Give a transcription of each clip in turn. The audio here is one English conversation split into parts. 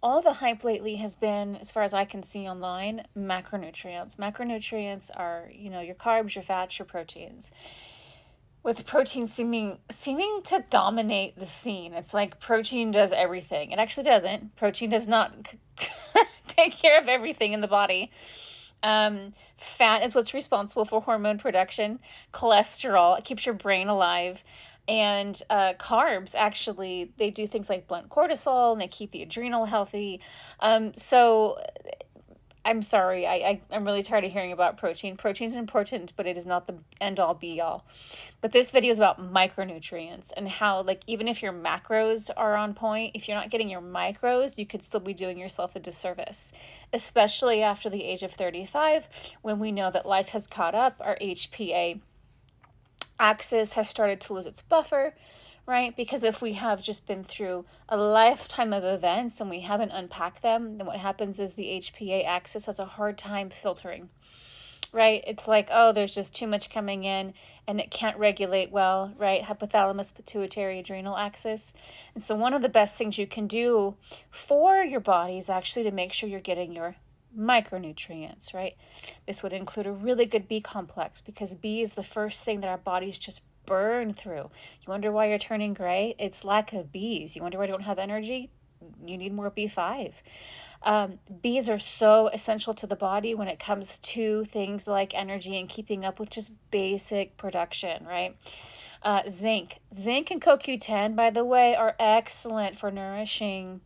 all the hype lately has been, as far as I can see online, macronutrients. Macronutrients are, your carbs, your fats, your proteins. With protein seeming to dominate the scene. It's like protein does everything. It actually doesn't. Protein does not take care of everything in the body. Fat is what's responsible for hormone production. Cholesterol, it keeps your brain alive. And carbs, actually, they do things like blunt cortisol and they keep the adrenal healthy. So I'm sorry, I'm really tired of hearing about protein. Protein's important, but it is not the end all be all. But this video is about micronutrients and how, like, even if your macros are on point, if you're not getting your micros, you could still be doing yourself a disservice, especially after the age of 35, when we know that life has caught up, our HPA axis has started to lose its buffer, right? Because if we have just been through a lifetime of events and we haven't unpacked them, then what happens is the HPA axis has a hard time filtering, right? It's like, oh, there's just too much coming in and it can't regulate well, right? Hypothalamus, pituitary, adrenal axis. And so one of the best things you can do for your body is actually to make sure you're getting your micronutrients, right? This would include a really good B complex, because B is the first thing that our bodies just burn through. You wonder why you're turning gray? It's lack of B's. You wonder why you don't have energy? You need more B5. B's are so essential to the body when it comes to things like energy and keeping up with just basic production, right? Zinc and CoQ10, by the way, are excellent for nourishing.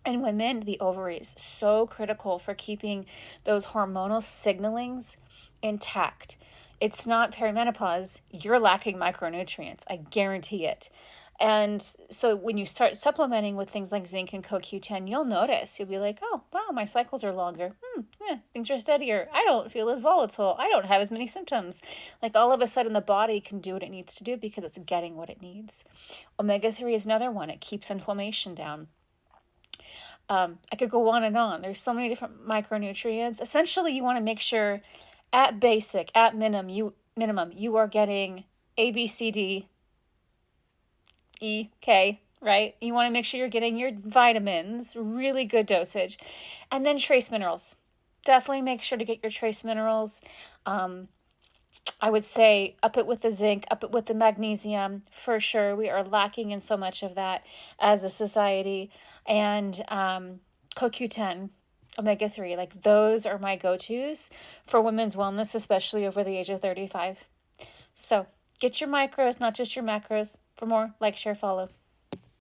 And women, the ovaries, so critical for keeping those hormonal signalings intact. It's not perimenopause, you're lacking micronutrients. I guarantee it. And so when you start supplementing with things like zinc and CoQ10, you'll notice. You'll be like, oh, wow, my cycles are longer. Things are steadier. I don't feel as volatile. I don't have as many symptoms. Like, all of a sudden the body can do what it needs to do because it's getting what it needs. Omega-3 is another one. It keeps inflammation down. I could go on and on. There's so many different micronutrients. Essentially, you want to make sure at minimum, you are getting A, B, C, D, E, K, right? You want to make sure you're getting your vitamins, really good dosage. And then trace minerals. Definitely make sure to get your trace minerals. I would say up it with the zinc, up it with the magnesium, for sure. We are lacking in so much of that as a society. And CoQ10, omega-3, like, those are my go-tos for women's wellness, especially over the age of 35. So get your micros, not just your macros. For more, like, share, follow.